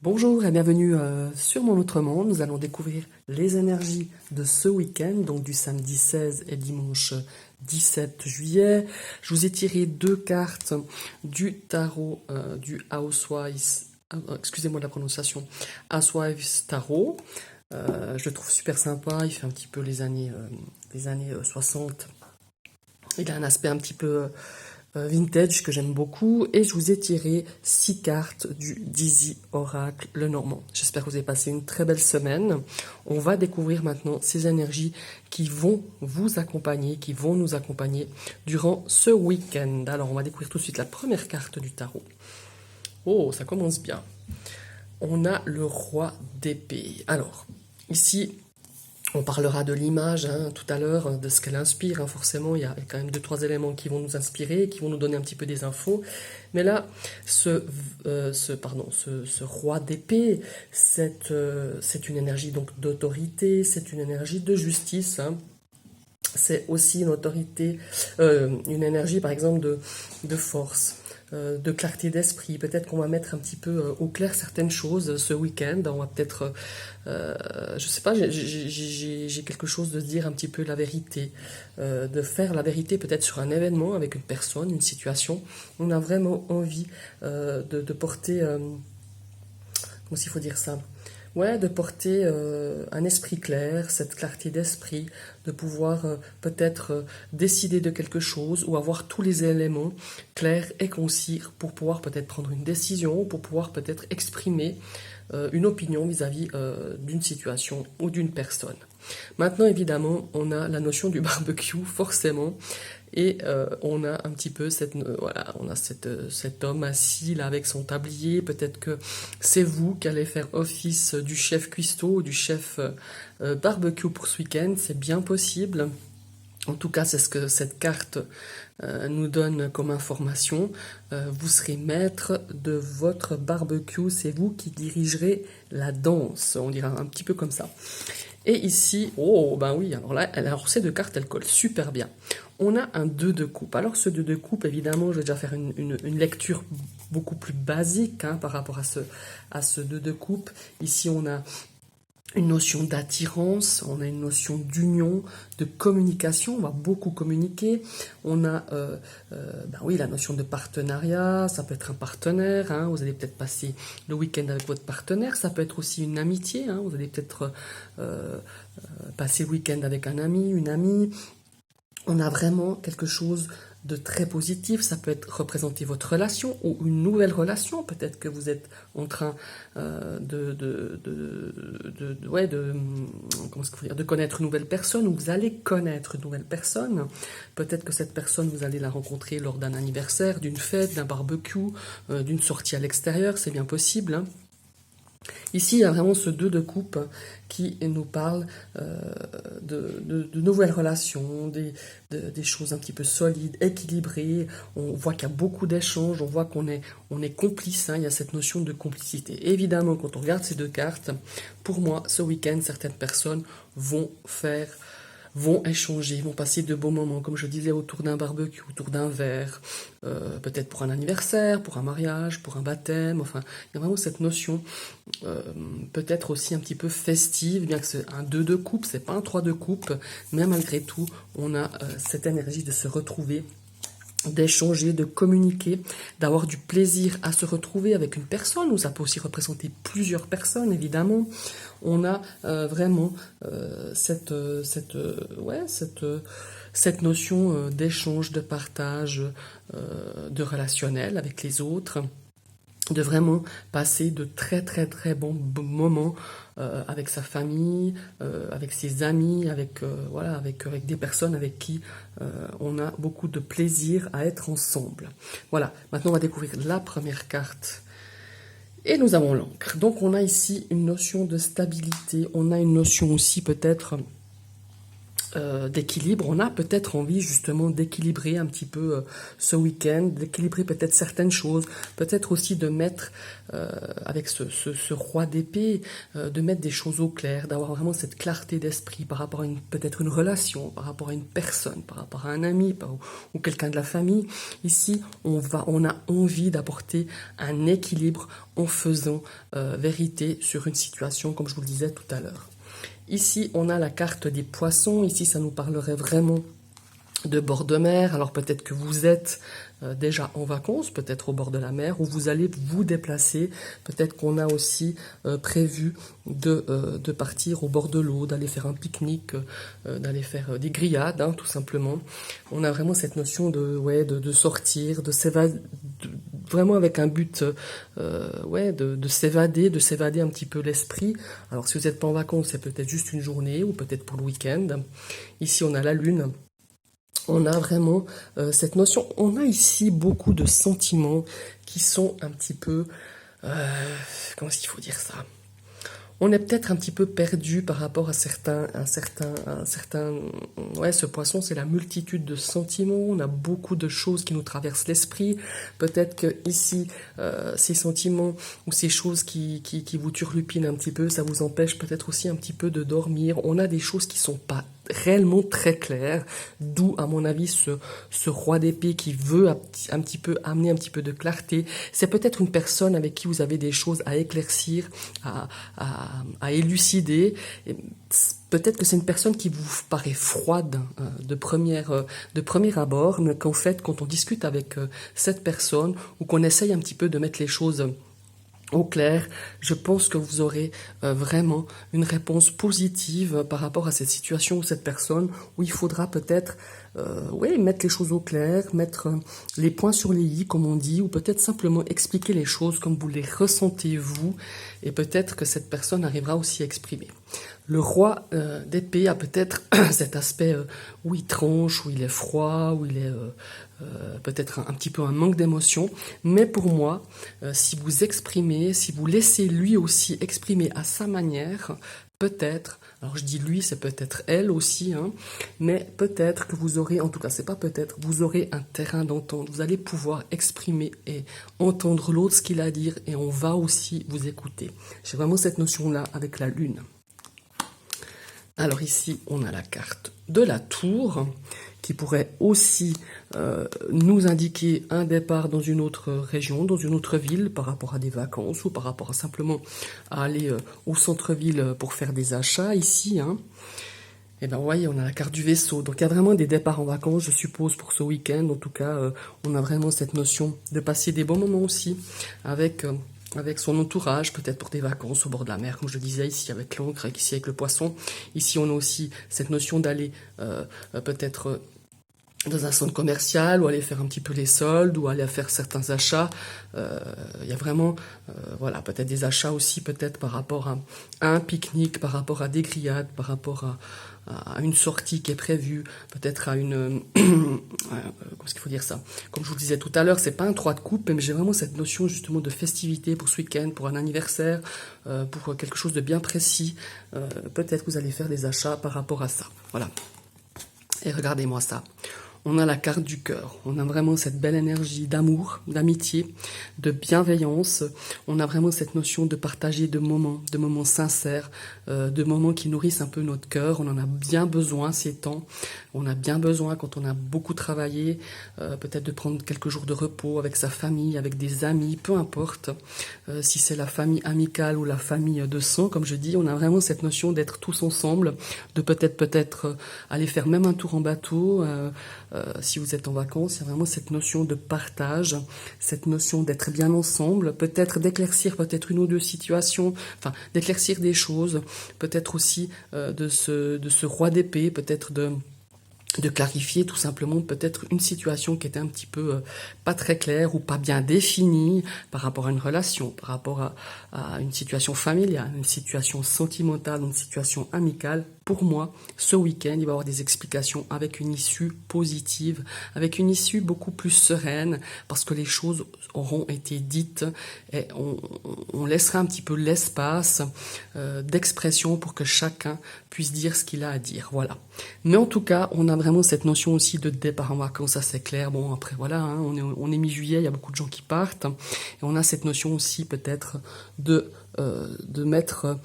Bonjour et bienvenue sur Mon Autre Monde. Nous allons découvrir les énergies de ce week-end, donc du samedi 16 et dimanche 17 juillet. Je vous ai tiré deux cartes du tarot du Housewives, excusez-moi de la prononciation, Housewives Tarot. Je le trouve super sympa, il fait un petit peu les années 60. Il a un aspect un petit peu vintage que j'aime beaucoup, et je vous ai tiré 6 cartes du Dizzy Oracle le Normand. J'espère que vous avez passé une très belle semaine. On va découvrir maintenant ces énergies qui vont vous accompagner, qui vont nous accompagner durant ce week-end. Alors on va découvrir tout de suite la première carte du tarot. Oh, ça commence bien. On a le roi d'épée. Alors, ici, on parlera de l'image tout à l'heure, de ce qu'elle inspire. Forcément, il y a quand même 2-3 éléments qui vont nous inspirer, qui vont nous donner un petit peu des infos. Mais là, ce roi d'épée, c'est une énergie donc d'autorité, c'est une énergie de justice. C'est aussi une autorité, une énergie par exemple de force, de clarté d'esprit. Peut-être qu'on va mettre un petit peu au clair certaines choses ce week-end. On va peut-être, je sais pas, j'ai quelque chose de dire un petit peu la vérité, de faire la vérité peut-être sur un événement avec une personne, une situation. On a vraiment envie de porter, comment s'il faut dire ça? Ouais, de porter un esprit clair, cette clarté d'esprit, de pouvoir peut-être décider de quelque chose ou avoir tous les éléments clairs et concis pour pouvoir peut-être prendre une décision, pour pouvoir peut-être exprimer une opinion vis-à-vis d'une situation ou d'une personne. Maintenant, évidemment, on a la notion du barbecue, forcément, et on a un petit peu voilà, on a cet homme assis là avec son tablier. Peut-être que c'est vous qui allez faire office du chef cuistot, du chef barbecue pour ce week-end. C'est bien possible. En tout cas, c'est ce que cette carte nous donne comme information. Vous serez maître de votre barbecue. C'est vous qui dirigerez la danse. On dira un petit peu comme ça. Et ici, oh ben oui, alors ces deux cartes, elles collent super bien. On a un 2 de coupe. Alors ce 2 de coupe, évidemment, je vais déjà faire une lecture beaucoup plus basique par rapport à ce 2 de coupe. Ici, on a une notion d'attirance, on a une notion d'union, de communication, on va beaucoup communiquer. On a oui, la notion de partenariat, ça peut être un partenaire, vous allez peut-être passer le week-end avec votre partenaire, ça peut être aussi une amitié, vous allez peut-être passer le week-end avec un ami, une amie. On a vraiment quelque chose de très positif. Ça peut être représenter votre relation ou une nouvelle relation. Peut-être que vous êtes en train de connaître une nouvelle personne, ou vous allez connaître une nouvelle personne. Peut-être que cette personne, vous allez la rencontrer lors d'un anniversaire, d'une fête, d'un barbecue, d'une sortie à l'extérieur. C'est bien possible. Ici, il y a vraiment ce 2 de coupe qui nous parle de nouvelles relations, des choses un petit peu solides, équilibrées. On voit qu'il y a beaucoup d'échanges, on voit qu'on est complice, il y a cette notion de complicité. Évidemment, quand on regarde ces deux cartes, pour moi, ce week-end, certaines personnes vont échanger, vont passer de beaux moments, comme je disais, autour d'un barbecue, autour d'un verre, peut-être pour un anniversaire, pour un mariage, pour un baptême. Enfin, il y a vraiment cette notion peut-être aussi un petit peu festive, bien que c'est un 2 de coupe, c'est pas un 3 de coupe, mais malgré tout, on a cette énergie de se retrouver, d'échanger, de communiquer, d'avoir du plaisir à se retrouver avec une personne, ou ça peut aussi représenter plusieurs personnes, évidemment. On a vraiment cette notion d'échange, de partage, de relationnel avec les autres, de vraiment passer de très très très bons moments avec sa famille, avec ses amis, avec des personnes avec qui on a beaucoup de plaisir à être ensemble. Voilà, maintenant on va découvrir la première carte. Et nous avons l'encre. Donc on a ici une notion de stabilité, on a une notion aussi peut-être d'équilibre. On a peut-être envie justement d'équilibrer un petit peu ce week-end, d'équilibrer peut-être certaines choses, peut-être aussi de mettre, avec ce roi d'épée, de mettre des choses au clair, d'avoir vraiment cette clarté d'esprit par rapport à peut-être une relation, par rapport à une personne, par rapport à un ami ou quelqu'un de la famille. Ici, on a envie d'apporter un équilibre en faisant vérité sur une situation, comme je vous le disais tout à l'heure. Ici, on a la carte des poissons. Ici, ça nous parlerait vraiment de bord de mer. Alors peut-être que vous êtes déjà en vacances, peut-être au bord de la mer, ou vous allez vous déplacer. Peut-être qu'on a aussi prévu de partir au bord de l'eau, d'aller faire un pique-nique, d'aller faire des grillades, hein, tout simplement. On a vraiment cette notion de sortir, de s'évader, vraiment avec un but de s'évader un petit peu l'esprit. Alors si vous n'êtes pas en vacances, c'est peut-être juste une journée ou peut-être pour le week-end. Ici, on a la lune. On a vraiment cette notion. On a ici beaucoup de sentiments qui sont un petit peu... comment est-ce qu'il faut dire ça? On est peut-être un petit peu perdu par rapport à ce poisson, c'est la multitude de sentiments. On a beaucoup de choses qui nous traversent l'esprit. Peut-être que ici, ces sentiments ou ces choses qui vous turlupinent un petit peu, ça vous empêche peut-être aussi un petit peu de dormir. On a des choses qui sont pas réellement très claires, d'où à mon avis ce roi d'épée qui veut un petit peu amener un petit peu de clarté. C'est peut-être une personne avec qui vous avez des choses à éclaircir, à élucider. Peut-être que c'est une personne qui vous paraît froide de premier abord, mais qu'en fait, quand on discute avec cette personne ou qu'on essaye un petit peu de mettre les choses au clair, je pense que vous aurez vraiment une réponse positive par rapport à cette situation ou cette personne où il faudra peut-être mettre les choses au clair, mettre les points sur les i comme on dit, ou peut-être simplement expliquer les choses comme vous les ressentez vous, et peut-être que cette personne arrivera aussi à exprimer. Le roi d'épée a peut-être cet aspect où il tranche, où il est froid, où il est peut-être un petit peu un manque d'émotion. Mais pour moi, si vous exprimez, si vous laissez lui aussi exprimer à sa manière, peut-être, alors je dis lui, c'est peut-être elle aussi, hein, mais peut-être que vous aurez, en tout cas c'est pas peut-être, vous aurez un terrain d'entente. Vous allez pouvoir exprimer et entendre l'autre ce qu'il a à dire et on va aussi vous écouter. J'ai vraiment cette notion-là avec la lune. Alors ici, on a la carte de la tour qui pourrait aussi nous indiquer un départ dans une autre région, dans une autre ville par rapport à des vacances ou par rapport à simplement à aller au centre-ville pour faire des achats ici. Hein. Et bien, vous voyez, on a la carte du vaisseau. Donc, il y a vraiment des départs en vacances, je suppose, pour ce week-end. En tout cas, on a vraiment cette notion de passer des bons moments aussi avec son entourage, peut-être pour des vacances au bord de la mer, comme je le disais, ici avec l'encre, ici avec le poisson. Ici, on a aussi cette notion d'aller peut-être dans un centre commercial ou aller faire un petit peu les soldes ou aller faire certains achats. Il y a vraiment peut-être des achats aussi peut-être par rapport à un pique-nique, par rapport à des grillades, par rapport à une sortie qui est prévue, peut-être à une... comment est-ce qu'il faut dire ça? Comme je vous le disais tout à l'heure, c'est pas un 3 de coupe, mais j'ai vraiment cette notion justement de festivité pour ce week-end, pour un anniversaire, pour quelque chose de bien précis. Peut-être que vous allez faire des achats par rapport à ça. Voilà. Et regardez-moi ça. On a la carte du cœur. On a vraiment cette belle énergie d'amour, d'amitié, de bienveillance. On a vraiment cette notion de partager de moments sincères, de moments qui nourrissent un peu notre cœur. On en a bien besoin ces temps. On a bien besoin, quand on a beaucoup travaillé, peut-être de prendre quelques jours de repos avec sa famille, avec des amis, peu importe. Si c'est la famille amicale ou la famille de sang, comme je dis, on a vraiment cette notion d'être tous ensemble, de peut-être aller faire même un tour en bateau. Si vous êtes en vacances, il y a vraiment cette notion de partage, cette notion d'être bien ensemble, peut-être d'éclaircir peut-être une ou deux situations, enfin d'éclaircir des choses, peut-être aussi de ce roi d'épée, peut-être de clarifier tout simplement peut-être une situation qui était un petit peu pas très claire ou pas bien définie par rapport à une relation, par rapport à une situation familiale, une situation sentimentale, une situation amicale, pour moi, ce week-end, il va y avoir des explications avec une issue positive, avec une issue beaucoup plus sereine, parce que les choses auront été dites et on laissera un petit peu l'espace d'expression pour que chacun puisse dire ce qu'il a à dire. Voilà. Mais en tout cas, on a vraiment cette notion aussi de départ en vacances, ça c'est clair. Bon, après voilà, hein, on est mi-juillet, il y a beaucoup de gens qui partent. Et on a cette notion aussi peut-être de mettre,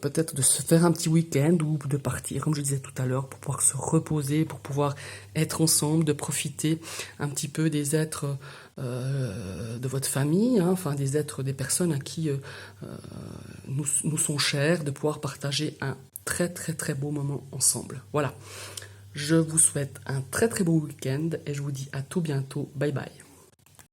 peut-être de se faire un petit week-end ou de partir, comme je disais tout à l'heure, pour pouvoir se reposer, pour pouvoir être ensemble, de profiter un petit peu des êtres de votre famille, hein, enfin des êtres, des personnes à qui nous sont chers, de pouvoir partager un très très très beau moment ensemble. Voilà. Je vous souhaite un très très beau week-end et je vous dis à tout bientôt. Bye bye.